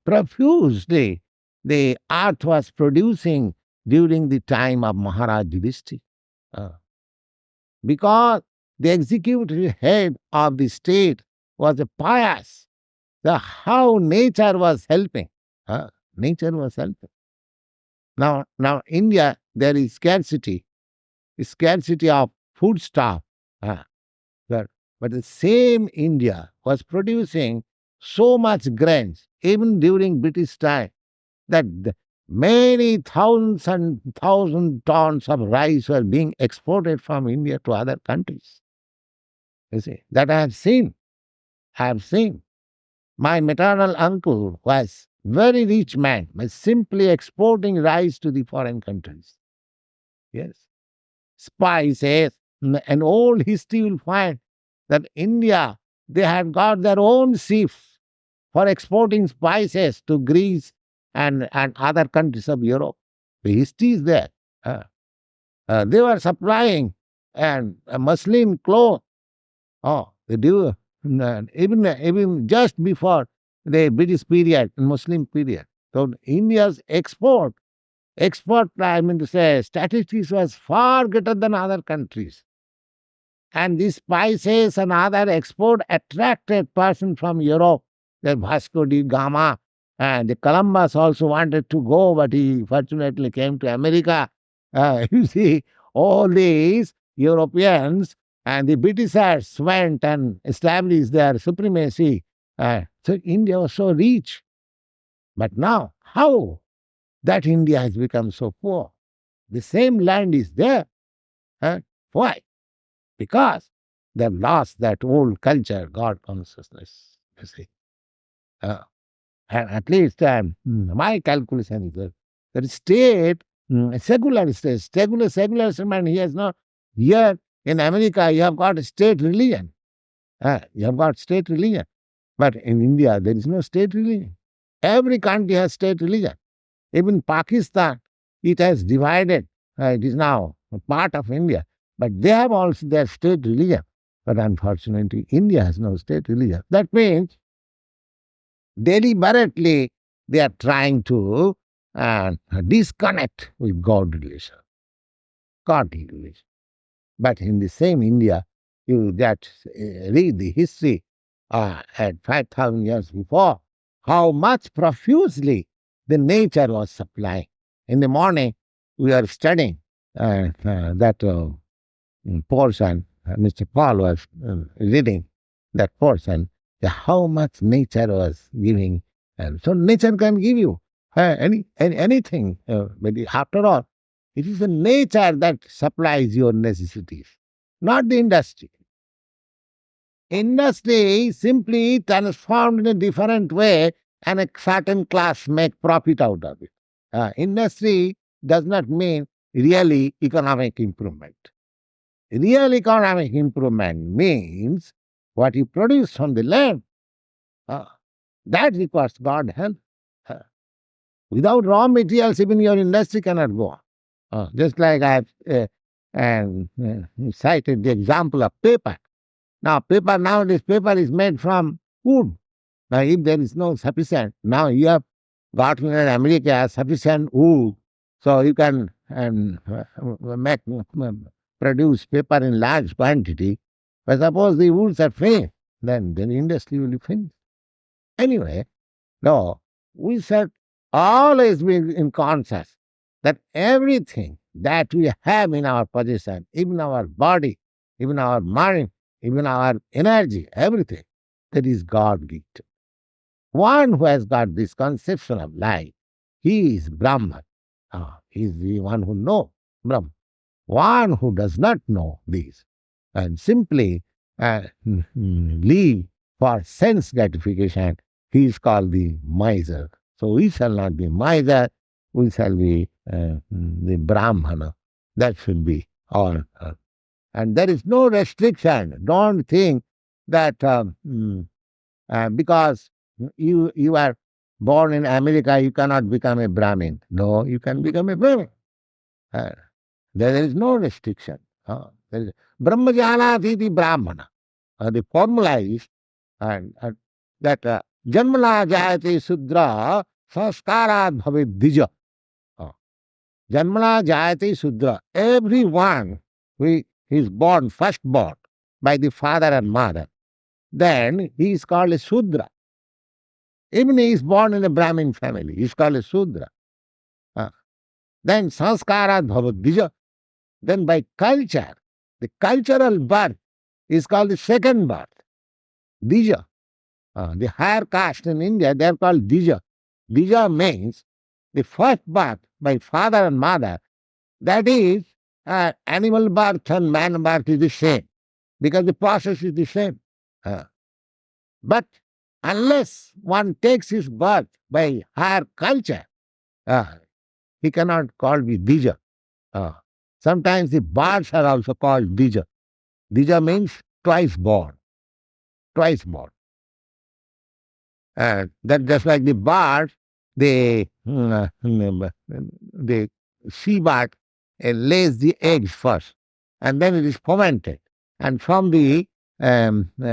profusely the earth was producing during the time of Maharaj Yudhishthira. Uh, because the executive head of the state was a pious. How nature was helping. Nature was helping. Now India, there is scarcity of foodstuff. Uh, but but the same India was producing so much grains, even during British time, that many thousands and thousands tons of rice were being exported from India to other countries. You see, that I have seen. I have seen. My maternal uncle was very rich man, by simply exporting rice to the foreign countries. Yes. Spices, an old history will find that India, they had got their own ships for exporting spices to Greece and other countries of Europe. The history is there. Uh, they were supplying and muslin cloth. Oh, they do. Even just before the British period, Muslim period. So India's export, I mean to say, statistics was far greater than other countries. And these spices and other export attracted person from Europe, the Vasco da Gama, and the Columbus also wanted to go, but he fortunately came to America. You see, all these Europeans and the Britishers went and established their supremacy. So India was so rich. But now, how? that India has become so poor. The same land is there. Huh? Why? Because they've lost that old culture, God consciousness. You see. Uh, and at least my calculation is that state, secular state, secular man, he has not. Here in America, you have got a state religion. You have got state religion. But in India, there is no state religion. Every country has state religion. Even Pakistan, it has divided. It is now a part of India. But they have also their state religion. But unfortunately, India has no state religion. That means deliberately they are trying to disconnect with God relation, godly relation. But in the same India, you just read the history at 5,000 years before, how much profusely the nature was supplying. In the morning, we are studying that portion, Mr. Paul was reading that portion, how much nature was giving. And so nature can give you anything. But after all, it is the nature that supplies your necessities, not the industry. Industry simply transformed in a different way and a certain class make profit out of it. Industry does not mean really economic improvement. Real economic improvement means what you produce from the land. Uh, that requires God help. Uh, Without raw materials, even your industry cannot go on. Just like I've cited the example of paper. Now, paper nowadays, paper is made from wood. Now, if there is no sufficient, now you have got in America sufficient wood, so you can make produce paper in large quantity. But suppose the woods are finished, then the industry will be finished. Anyway, no, we should always be in conscious that everything that we have in our possession, even our body, even our mind, even our energy, everything, that is God gift. One who has got this conception of life, he is Brahman. He is the one who knows Brahman. One who does not know this and simply live for sense gratification, he is called the miser. So we shall not be miser, we shall be the Brahmana. That should be all. And there is no restriction. Don't think that because you are born in America, you cannot become a Brahmin. No, you can become a Brahmin. Uh, there is no restriction. There is Brahmajanati Brahmana. The formula is that Janmana Jayate Sudra Sanskarat Bhavet Dija. Uh, Janmana Jayate Sudra. Everyone who is born, first born by the father and mother, then he is called a Sudra. Even he is born in a Brahmin family, he is called a Sudra. Uh, then Sanskarat Bhavat Dija. Then by culture, the cultural birth is called the second birth, Dija. The higher caste in India, they are called Dija. Dija means the first birth by father and mother. That is, animal birth and man birth is the same because the process is the same. Uh, but unless one takes his birth by higher culture, uh, he cannot call be Dija. Uh, Sometimes the birds are also called Dija. Dija means twice born, twice born. That just like the bird, the sea bird lays the eggs first, and then it is fermented, and from the I mean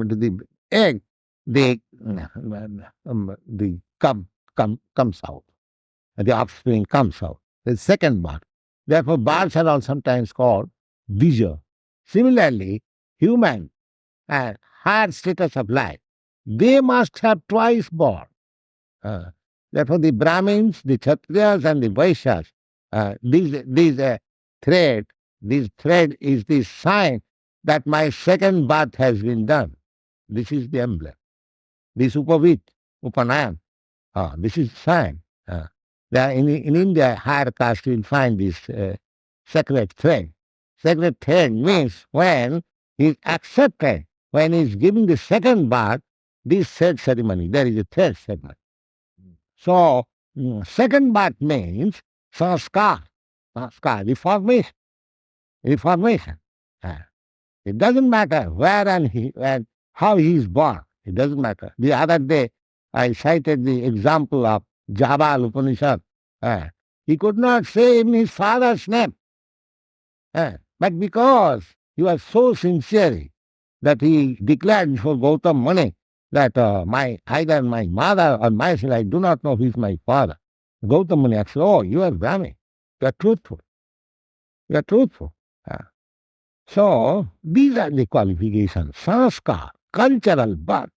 the egg, the cub comes out, the offspring comes out. The second bird. Therefore, birds are all sometimes called bija. Similarly, human and higher status of life, they must have twice born. Uh, Therefore, the Brahmins, the Kshatriyas, and the Vaishyas, these thread, this thread is the sign that my second birth has been done. This is the emblem. This upavit, upanayan, this is sign. In India, higher caste, you will find this sacred thread. Sacred thread means when he is accepted, when he is giving the second birth, this third ceremony, there is a third ceremony. So, second birth means sanskar, sanskar, reformation, reformation. Ah, it doesn't matter where and how he is born. It doesn't matter. The other day, I cited the example of Jabal Upanishad. He could not say even his father's name. But because he was so sincere that he declared before Gautam Muni that either my mother or myself, I do not know who is my father. Gautam Muni asked, oh, you are Brahmin. You are truthful. You are truthful. So, these are the qualifications. Sanskar, cultural birth.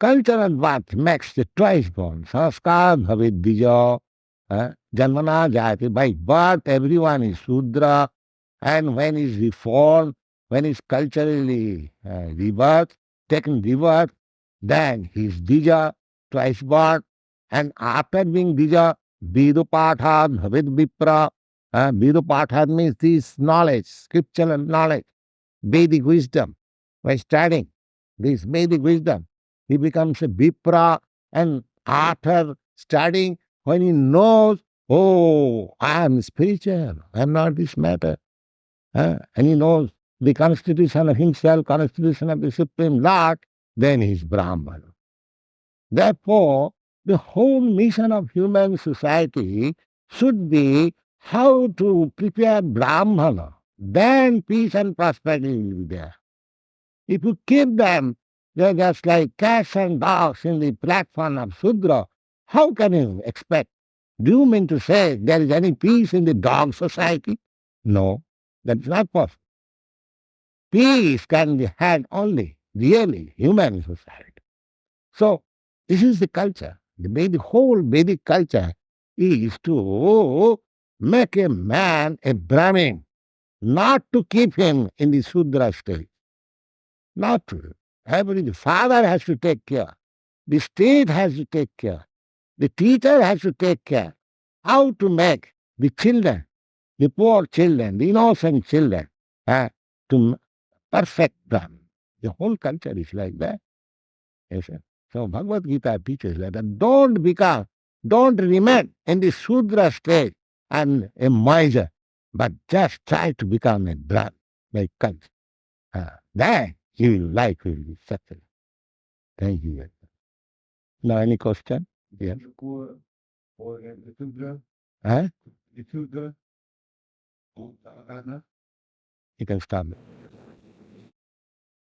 Cultural birth makes the twice born. Sanskar bhavid bija. Janmana jayate. By birth, everyone is Shudra. And when is reformed, when is culturally rebirth, taken rebirth, then he is bija, twice born. And after being bija, vidupathat bhavid vipra. Vidupathat means this knowledge, scriptural knowledge, Vedic wisdom. By studying this Vedic wisdom, he becomes a vipra. And after studying, when he knows, oh, I am spiritual, I am not this matter. And he knows the constitution of himself, constitution of the Supreme Lord, then he is Brahman. Therefore, the whole mission of human society should be how to prepare Brahmana. Then peace and prosperity will be there. If you keep them, they're just like cats and dogs in the platform of Sudra, how can you expect? Do you mean to say there is any peace in the dog society? No, that's not possible. Peace can be had only really human society. So this is the culture. The whole Vedic culture is to make a man a Brahmin, not to keep him in the Sudra state. Not to. The father has to take care. The state has to take care. The teacher has to take care. How to make the children, the poor children, the innocent children, to perfect Brahmin. The whole culture is like that. Yes, sir. So Bhagavad Gita teaches that and don't remain in the Sudra state and a miser, but just try to become a Brahmin, like culture. Then your life will be successful. Thank you. Now, any question? Yes. Huh? You can start.